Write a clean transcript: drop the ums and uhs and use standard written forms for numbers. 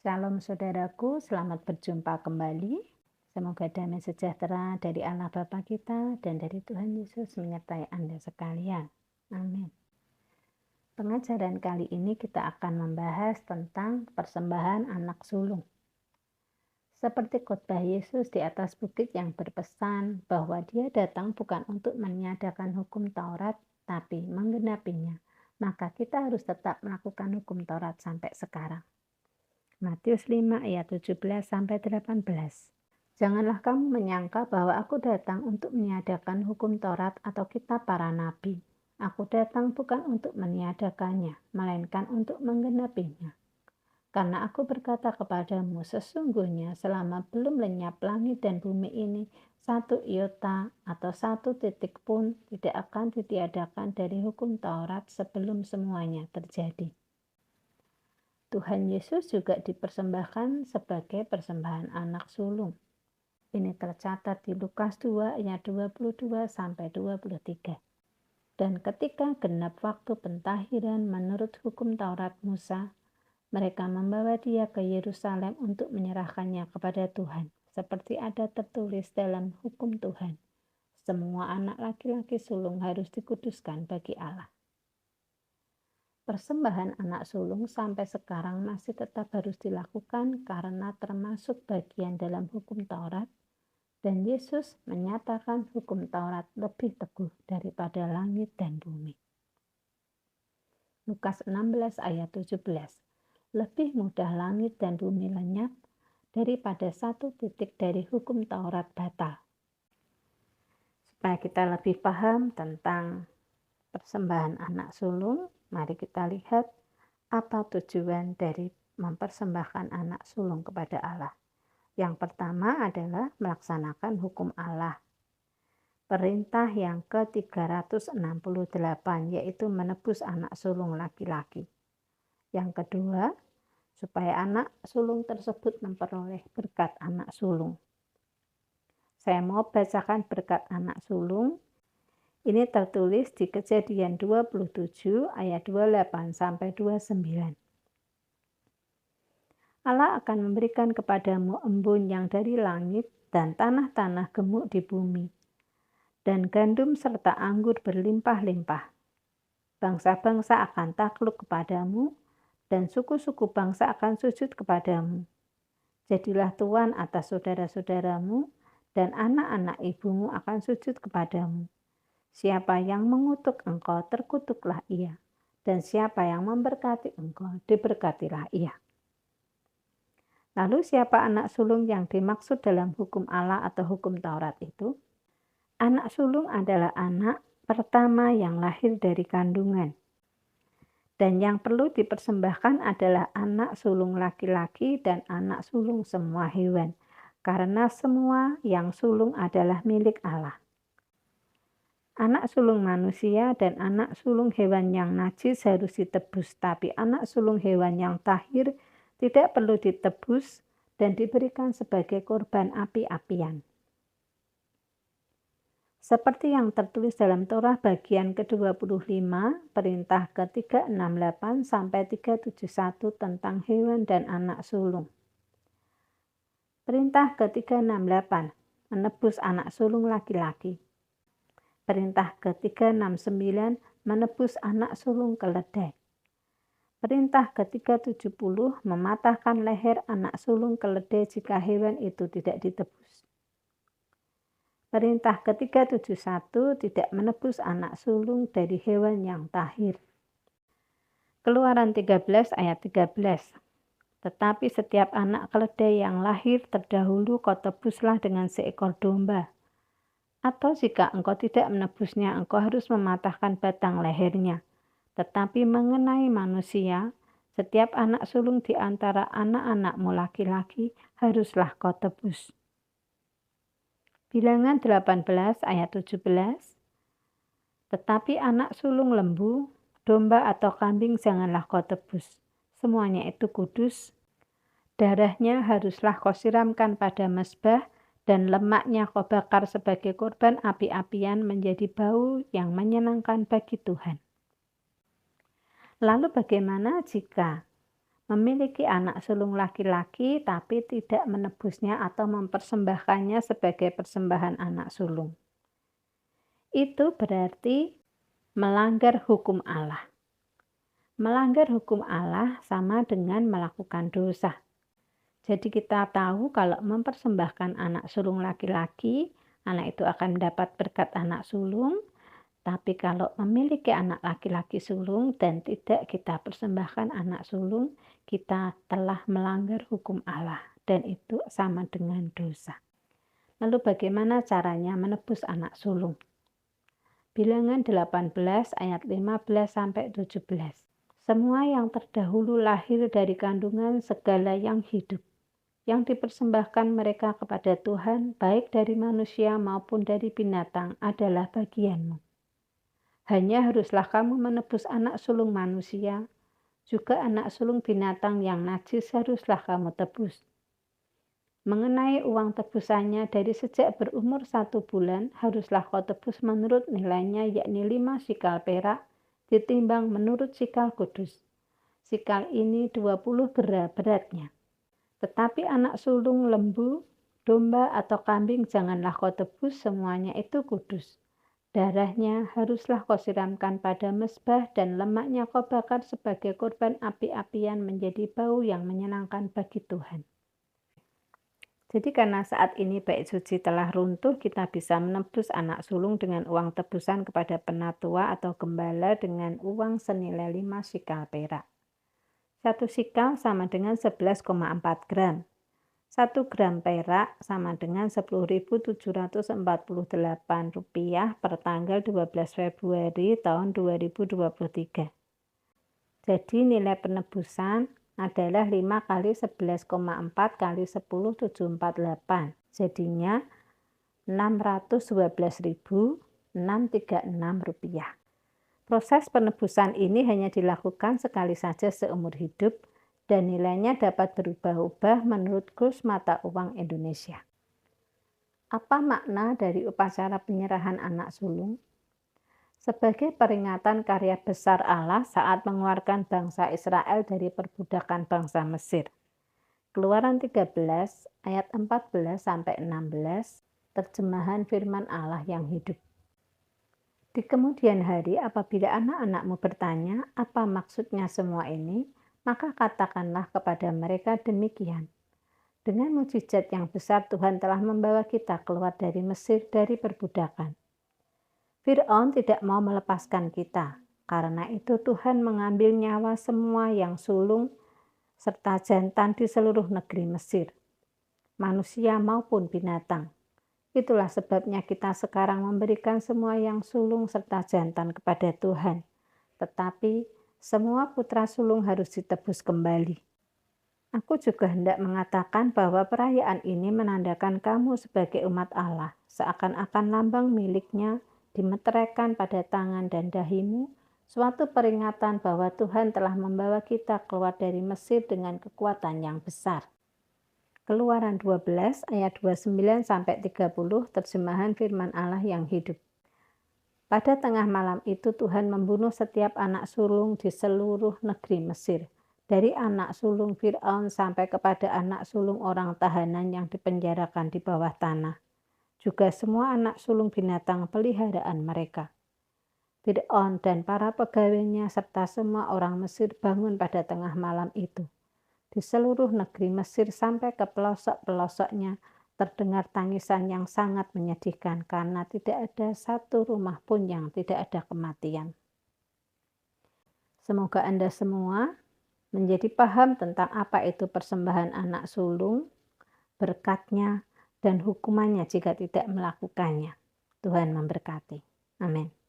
Shalom saudaraku, selamat berjumpa kembali. Semoga damai sejahtera dari Allah Bapa kita dan dari Tuhan Yesus menyertai Anda sekalian. Amin. Pengajaran kali ini kita akan membahas tentang persembahan anak sulung. Seperti khotbah Yesus di atas bukit yang berpesan bahwa Dia datang bukan untuk meniadakan hukum Taurat, tapi menggenapinya, maka kita harus tetap melakukan hukum Taurat sampai sekarang. Matius 5 ayat 17-18. Janganlah kamu menyangka bahwa aku datang untuk meniadakan hukum Taurat atau kitab para nabi. Aku datang bukan untuk meniadakannya, melainkan untuk menggenapinya. Karena aku berkata kepadamu, sesungguhnya selama belum lenyap langit dan bumi ini, satu iota atau satu titik pun tidak akan ditiadakan dari hukum Taurat sebelum semuanya terjadi. Tuhan Yesus juga dipersembahkan sebagai persembahan anak sulung. Ini tercatat di Lukas 2 ayat 22-23. Dan ketika genap waktu pentahiran menurut hukum Taurat Musa, mereka membawa dia ke Yerusalem untuk menyerahkannya kepada Tuhan, seperti ada tertulis dalam hukum Tuhan. Semua anak laki-laki sulung harus dikuduskan bagi Allah. Persembahan anak sulung sampai sekarang masih tetap harus dilakukan karena termasuk bagian dalam hukum Taurat, dan Yesus menyatakan hukum Taurat lebih teguh daripada langit dan bumi. Lukas 16 ayat 17. Lebih mudah langit dan bumi lenyap daripada satu titik dari hukum Taurat batal. Supaya kita lebih paham tentang persembahan anak sulung, mari kita lihat apa tujuan dari mempersembahkan anak sulung kepada Allah. Yang pertama adalah melaksanakan hukum Allah. Perintah yang ke-368 yaitu menebus anak sulung laki-laki. Yang kedua, supaya anak sulung tersebut memperoleh berkat anak sulung. Saya mau bacakan berkat anak sulung. Ini tertulis di Kejadian 27 ayat 28-29. Allah akan memberikan kepadamu embun yang dari langit dan tanah-tanah gemuk di bumi, dan gandum serta anggur berlimpah-limpah. Bangsa-bangsa akan takluk kepadamu, dan suku-suku bangsa akan sujud kepadamu. Jadilah tuan atas saudara-saudaramu, dan anak-anak ibumu akan sujud kepadamu. Siapa yang mengutuk engkau, terkutuklah ia. Dan siapa yang memberkati engkau, diberkatilah ia. Lalu siapa anak sulung yang dimaksud dalam hukum Allah atau hukum Taurat itu? Anak sulung adalah anak pertama yang lahir dari kandungan. Dan yang perlu dipersembahkan adalah anak sulung laki-laki dan anak sulung semua hewan. Karena semua yang sulung adalah milik Allah. Anak sulung manusia dan anak sulung hewan yang najis harus ditebus, tapi anak sulung hewan yang tahir tidak perlu ditebus dan diberikan sebagai korban api-apian. Seperti yang tertulis dalam Torah bagian ke-25, perintah ke-368-371 tentang hewan dan anak sulung. Perintah ke-368, menebus anak sulung laki-laki. Perintah ke-369 menebus anak sulung keledai. Perintah ke-370 mematahkan leher anak sulung keledai jika hewan itu tidak ditebus. Perintah ke-371 tidak menebus anak sulung dari hewan yang tahir. Keluaran 13 ayat 13. Tetapi setiap anak keledai yang lahir terdahulu kau tebuslah dengan seekor domba. Atau jika engkau tidak menebusnya, engkau harus mematahkan batang lehernya. Tetapi mengenai manusia, setiap anak sulung di antara anak-anakmu laki-laki haruslah kau tebus. Bilangan 18 ayat 17. Tetapi anak sulung lembu, domba atau kambing janganlah kau tebus. Semuanya itu kudus. Darahnya haruslah kau siramkan pada mezbah, dan lemaknya kau bakar sebagai korban api-apian menjadi bau yang menyenangkan bagi Tuhan. Lalu bagaimana jika memiliki anak sulung laki-laki tapi tidak menebusnya atau mempersembahkannya sebagai persembahan anak sulung. Itu berarti melanggar hukum Allah. Melanggar hukum Allah sama dengan melakukan dosa. Jadi kita tahu kalau mempersembahkan anak sulung laki-laki, anak itu akan mendapat berkat anak sulung. Tapi kalau memiliki anak laki-laki sulung dan tidak kita persembahkan anak sulung, kita telah melanggar hukum Allah dan itu sama dengan dosa. Lalu bagaimana caranya menebus anak sulung? Bilangan 18 ayat 15 sampai 17. Semua yang terdahulu lahir dari kandungan segala yang hidup, yang dipersembahkan mereka kepada Tuhan, baik dari manusia maupun dari binatang, adalah bagianmu. Hanya haruslah kamu menebus anak sulung manusia, juga anak sulung binatang yang najis haruslah kamu tebus. Mengenai uang tebusannya dari sejak berumur 1 bulan, haruslah kau tebus menurut nilainya, yakni 5 sikal perak, ditimbang menurut sikal kudus. Sikal ini 20 gera beratnya. Tetapi anak sulung lembu, domba atau kambing janganlah kau tebus, semuanya itu kudus. Darahnya haruslah kau siramkan pada mezbah dan lemaknya kau bakar sebagai korban api-apian menjadi bau yang menyenangkan bagi Tuhan. Jadi karena saat ini bait suci telah runtuh, kita bisa menebus anak sulung dengan uang tebusan kepada penatua atau gembala dengan uang senilai 5 sikal perak. 1 sikal sama dengan 11,4 gram. 1 gram perak sama dengan Rp10.748 per tanggal 12 Februari tahun 2023. Jadi nilai penebusan adalah 5 kali 11,4 kali 10.748. Jadinya Rp612.636. Proses penebusan ini hanya dilakukan sekali saja seumur hidup dan nilainya dapat berubah-ubah menurut kurs mata uang Indonesia. Apa makna dari upacara penyerahan anak sulung? Sebagai peringatan karya besar Allah saat mengeluarkan bangsa Israel dari perbudakan bangsa Mesir. Keluaran 13 ayat 14-16, terjemahan firman Allah yang hidup. Di kemudian hari apabila anak-anakmu bertanya, apa maksudnya semua ini? Maka katakanlah kepada mereka demikian. Dengan mukjizat yang besar Tuhan telah membawa kita keluar dari Mesir dari perbudakan. Fir'aun tidak mau melepaskan kita. Karena itu Tuhan mengambil nyawa semua yang sulung serta jantan di seluruh negeri Mesir, manusia maupun binatang. Itulah sebabnya kita sekarang memberikan semua yang sulung serta jantan kepada Tuhan. Tetapi semua putra sulung harus ditebus kembali. Aku juga hendak mengatakan bahwa perayaan ini menandakan kamu sebagai umat Allah, seakan-akan lambang miliknya dimeteraikan pada tangan dan dahimu, suatu peringatan bahwa Tuhan telah membawa kita keluar dari Mesir dengan kekuatan yang besar. Keluaran 12 ayat 29-30, terjemahan firman Allah yang hidup. Pada tengah malam itu Tuhan membunuh setiap anak sulung di seluruh negeri Mesir, dari anak sulung Fir'aun sampai kepada anak sulung orang tahanan yang dipenjarakan di bawah tanah, juga semua anak sulung binatang peliharaan mereka. Fir'aun dan para pegawainya serta semua orang Mesir bangun pada tengah malam itu. Di seluruh negeri Mesir sampai ke pelosok-pelosoknya, terdengar tangisan yang sangat menyedihkan karena tidak ada satu rumah pun yang tidak ada kematian. Semoga Anda semua menjadi paham tentang apa itu persembahan anak sulung, berkatnya, dan hukumannya jika tidak melakukannya. Tuhan memberkati. Amin.